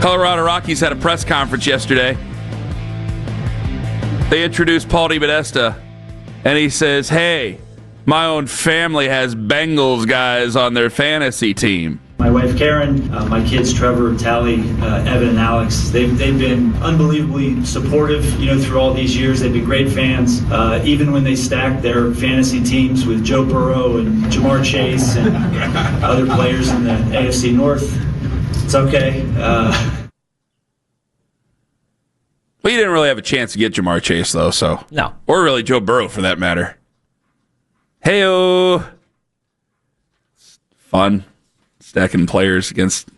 Colorado Rockies had a press conference yesterday. They introduced Paul DePodesta, and he says, hey, my own family has Bengals guys on their fantasy team. My wife Karen, my kids Trevor, Tally, Evan, and Alex, they've been unbelievably supportive, through all these years. They've been great fans. Even when they stacked their fantasy teams with Joe Burrow and Jamar Chase and other players in the AFC North, it's okay. Well, you didn't really have a chance to get Jamar Chase, though, so. No. Or really Joe Burrow, for that matter. Hey-o. Fun. Stacking players against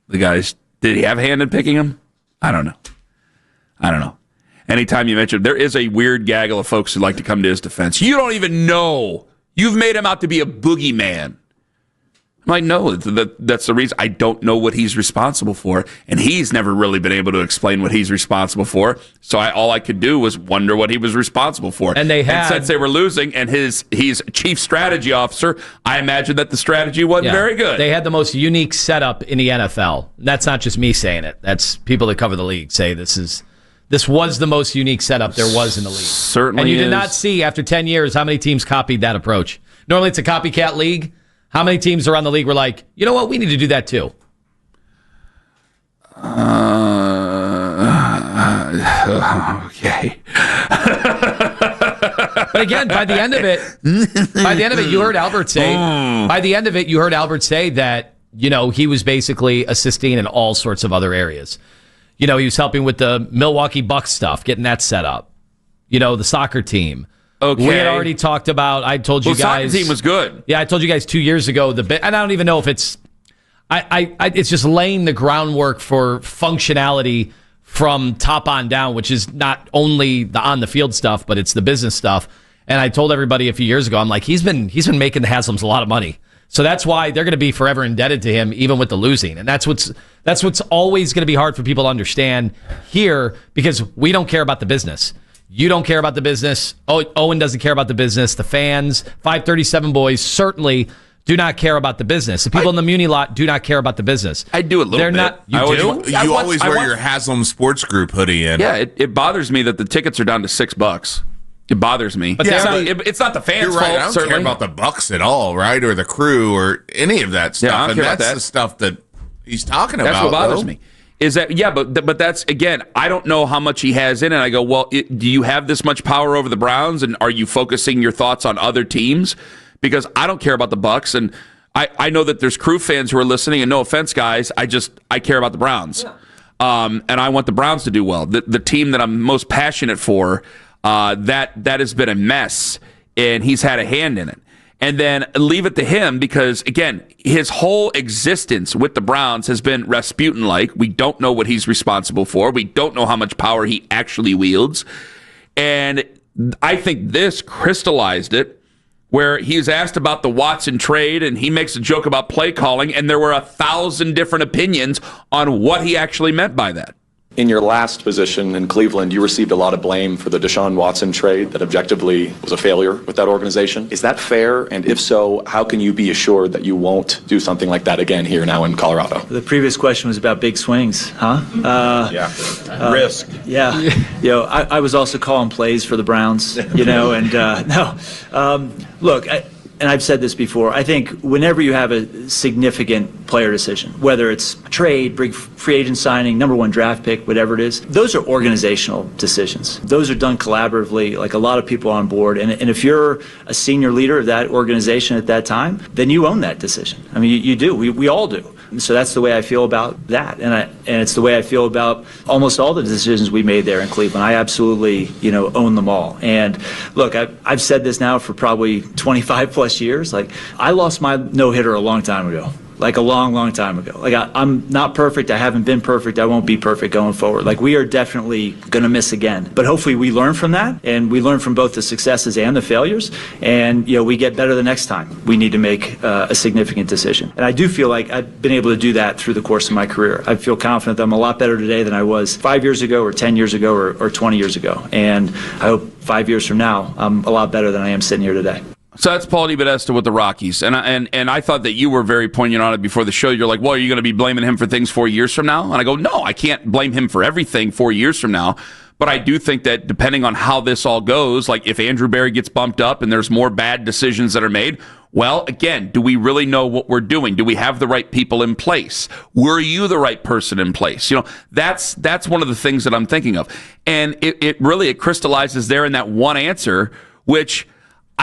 the guys. Did he have a hand in picking them? I don't know. Anytime you mention, there is a weird gaggle of folks who like to come to his defense. You don't even know. You've made him out to be a boogeyman. I'm like, no, that's the reason. I don't know what he's responsible for, and he's never really been able to explain what he's responsible for. So all I could do was wonder what he was responsible for. And since they were losing, and he's chief strategy officer, I imagine that the strategy wasn't very good. They had the most unique setup in the NFL. That's not just me saying it. That's people that cover the league say this was the most unique setup there was in the league. Certainly, and you did not see after 10 years how many teams copied that approach. Normally, it's a copycat league. How many teams around the league were like, you know what, we need to do that too? Okay. But again, by the end of it, you heard Albert say. By the end of it, you heard Albert say that he was basically assisting in all sorts of other areas. He was helping with the Milwaukee Bucks stuff, getting that set up. The soccer team. Okay. We had already talked about. I told you guys. The soccer team was good. Yeah, I told you guys 2 years ago. And I don't even know if it's. It's just laying the groundwork for functionality from top on down, which is not only the on the field stuff, but it's the business stuff. And I told everybody a few years ago, I'm like, he's been making the Haslams a lot of money, so that's why they're going to be forever indebted to him, even with the losing. And that's what's always going to be hard for people to understand here, because we don't care about the business. You don't care about the business. Owen doesn't care about the business. The fans, 537 boys, certainly do not care about the business. The people in the Muni lot do not care about the business. I do a little bit. Not. You do? You always wear your Haslam Sports Group hoodie in. Yeah, it bothers me that the tickets are down to $6. It bothers me. But it's not the fans' You're right. fault. I don't certainly. care about the Bucks at all, right, or the crew, or any of that stuff. Yeah, I don't care about that. The stuff that he's talking about. That's what bothers me. Is that but that's, again, I don't know how much he has in it. I go, well, do you have this much power over the Browns, and are you focusing your thoughts on other teams? Because I don't care about the Bucks, and I know that there's crew fans who are listening, and no offense, guys, I care about the Browns. Yeah. And I want the Browns to do well. The team that I'm most passionate for, that has been a mess, and he's had a hand in it. And then leave it to him because, again, his whole existence with the Browns has been Rasputin-like. We don't know what he's responsible for. We don't know how much power he actually wields. And I think this crystallized it, where he's asked about the Watson trade, and he makes a joke about play calling, and there were 1,000 different opinions on what he actually meant by that. In your last position in Cleveland, you received a lot of blame for the Deshaun Watson trade that objectively was a failure with that organization. Is that fair? And if so, how can you be assured that you won't do something like that again here now in Colorado? The previous question was about big swings, huh? Risk. Yeah. I was also calling plays for the Browns, look, and I've said this before, I think whenever you have a significant player decision, whether it's trade, big free agent signing, number one draft pick, whatever it is, those are organizational decisions. Those are done collaboratively, like a lot of people on board. And if you're a senior leader of that organization at that time, then you own that decision. I mean, you do. We all do. So that's the way I feel about that, and it's the way I feel about almost all the decisions we made there in Cleveland. I absolutely, own them all. And look, I've said this now for probably 25 plus years. Like, I lost my no-hitter a long time ago. Like a long, long time ago. Like, I'm not perfect. I haven't been perfect. I won't be perfect going forward. Like, we are definitely going to miss again. But hopefully we learn from that, and we learn from both the successes and the failures, and, we get better the next time we need to make a significant decision. And I do feel like I've been able to do that through the course of my career. I feel confident that I'm a lot better today than I was 5 years ago or 10 years ago or 20 years ago. And I hope 5 years from now, I'm a lot better than I am sitting here today. So that's Paul DePodesta with the Rockies, and I thought that you were very poignant on it before the show. You're like, well, are you going to be blaming him for things 4 years from now? And I go, no, I can't blame him for everything 4 years from now. But I do think that depending on how this all goes, like if Andrew Berry gets bumped up and there's more bad decisions that are made, well, again, do we really know what we're doing? Do we have the right people in place? Were you the right person in place? You know, that's one of the things that I'm thinking of. And it crystallizes there in that one answer, which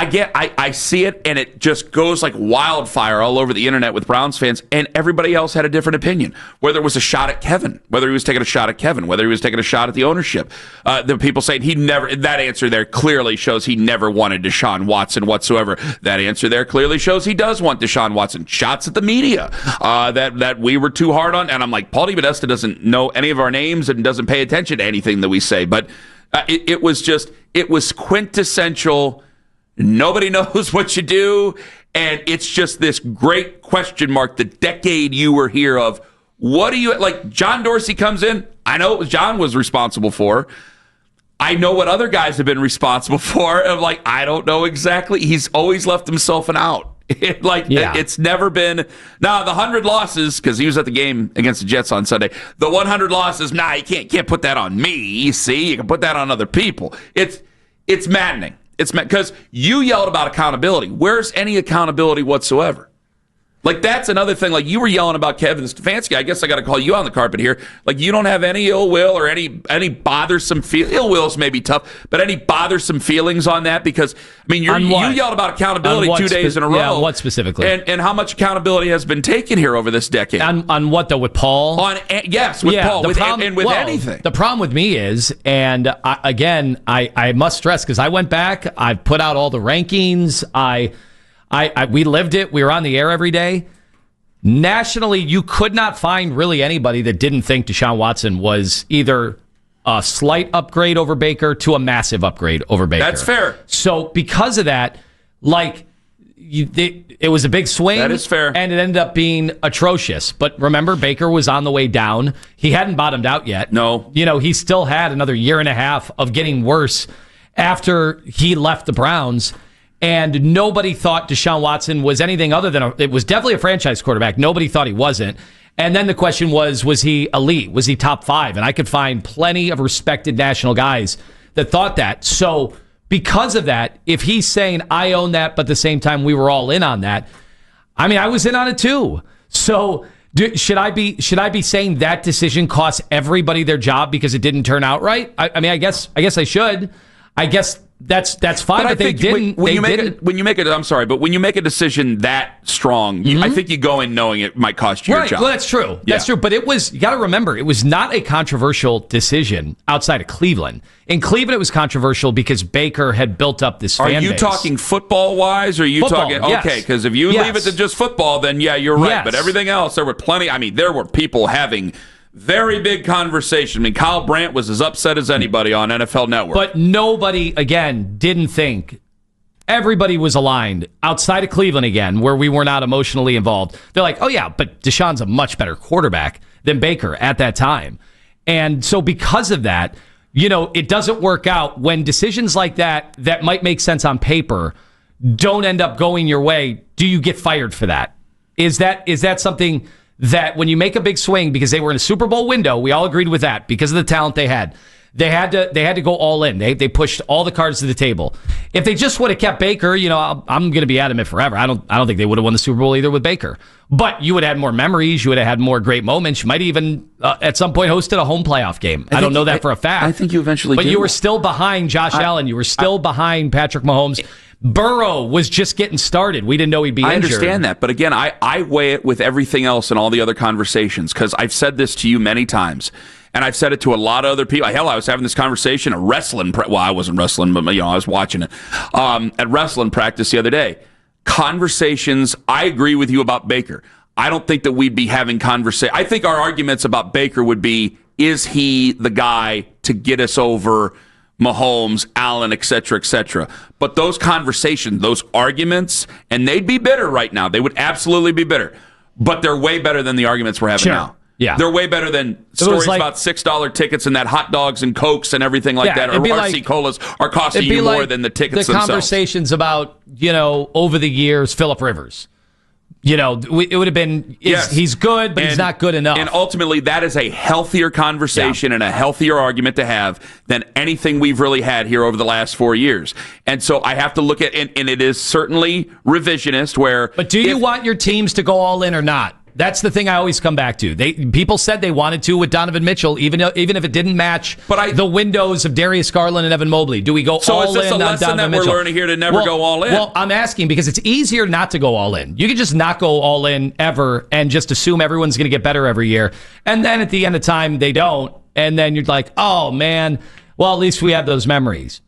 I see it, and it just goes like wildfire all over the internet with Browns fans, and everybody else had a different opinion. Whether it was a shot at Kevin, whether he was taking a shot at Kevin, whether he was taking a shot at the ownership. The people saying that answer there clearly shows he never wanted Deshaun Watson whatsoever. That answer there clearly shows he does want Deshaun Watson. Shots at the media that we were too hard on, and I'm like, Paul DePodesta doesn't know any of our names and doesn't pay attention to anything that we say, but it was quintessential. Nobody knows what you do, and it's just this great question mark, the decade you were here of. What do you, like, John Dorsey comes in, I know it was John was responsible for. I know what other guys have been responsible for. I'm like, I don't know exactly. He's always left himself an out. It's never been, the 100 losses, because he was at the game against the Jets on Sunday, the 100 losses, you can't put that on me, see? You can put that on other people. It's maddening. It's because you yelled about accountability. Where's any accountability whatsoever? Like, that's another thing. Like, you were yelling about Kevin Stefanski. I guess I got to call you on the carpet here. Like, you don't have any ill will or any bothersome feel. Ill will's maybe tough, but any bothersome feelings on that? Because, I mean, you yelled about accountability 2 days in a row. Yeah, what specifically? And how much accountability has been taken here over this decade? On what, though, with Paul? Yes, with Paul. With anything. The problem with me is, and I must stress, because I went back, I put out all the rankings, we lived it. We were on the air every day. Nationally, you could not find really anybody that didn't think Deshaun Watson was either a slight upgrade over Baker to a massive upgrade over Baker. That's fair. So because of that, it was a big swing. That is fair. And it ended up being atrocious. But remember, Baker was on the way down. He hadn't bottomed out yet. No. He still had another year and a half of getting worse after he left the Browns. And nobody thought Deshaun Watson was anything other than it was definitely a franchise quarterback. Nobody thought he wasn't. And then the question was he elite? Was he top 5? And I could find plenty of respected national guys that thought that. So because of that, if he's saying I own that, but at the same time we were all in on that, I mean, I was in on it too. So should I be saying that decision costs everybody their job because it didn't turn out right? I mean, I guess I should. I guess that's fine, but they didn't. When you make a decision that strong, I think you go in knowing it might cost you your job. Well, that's true. That's true. But you got to remember, it was not a controversial decision outside of Cleveland. In Cleveland, it was controversial because Baker had built up this fan base. Are you talking football-wise, or are you talking... Yes. Okay, because if you leave it to just football, then yeah, you're right. Yes. But everything else, there were plenty... I mean, there were people having... very big conversation. I mean, Kyle Brandt was as upset as anybody on NFL Network. But nobody, again, didn't think. Everybody was aligned outside of Cleveland again, where we were not emotionally involved. They're like, oh, yeah, but Deshaun's a much better quarterback than Baker at that time. And so because of that, it doesn't work out when decisions like that might make sense on paper don't end up going your way. Do you get fired for that? Is that something... that when you make a big swing, because they were in a Super Bowl window, we all agreed with that because of the talent they had to go all in. They pushed all the cards to the table. If they just would have kept Baker, I'm going to be adamant forever. I don't think they would have won the Super Bowl either with Baker. But you would have had more memories. You would have had more great moments. You might even at some point hosted a home playoff game. I don't know that for a fact. I think you eventually did. But you were still still behind Josh Allen. You were still behind Patrick Mahomes. Burrow was just getting started. We didn't know he'd be injured. I understand that. But again, I weigh it with everything else and all the other conversations, because I've said this to you many times, and I've said it to a lot of other people. Hell, I was having this conversation at wrestling. Well, I wasn't wrestling, but I was watching it at wrestling practice the other day. Conversations, I agree with you about Baker. I don't think that we'd be having conversation. I think our arguments about Baker would be, is he the guy to get us over Mahomes, Allen, et cetera, but those conversations, those arguments, and they'd be bitter right now. They would absolutely be bitter, but they're way better than the arguments we're having now. Yeah. They're way better than stories about $6 tickets and that hot dogs and Cokes and everything like that, or RC Colas are costing you more than the tickets themselves. The conversations about, over the years, Phillip Rivers. It would have been, he's good, but he's not good enough. And ultimately, that is a healthier conversation and a healthier argument to have than anything we've really had here over the last 4 years. And so I have to look at, and it is certainly revisionist where... But do you want your teams to go all in or not? That's the thing I always come back to. People said they wanted to with Donovan Mitchell, even if it didn't match the windows of Darius Garland and Evan Mobley. Do we go all in on Donovan Mitchell? So is this a lesson that we're learning here to never go all in? Well, I'm asking because it's easier not to go all in. You can just not go all in ever and just assume everyone's going to get better every year. And then at the end of time, they don't. And then you're like, oh, man, well, at least we have those memories.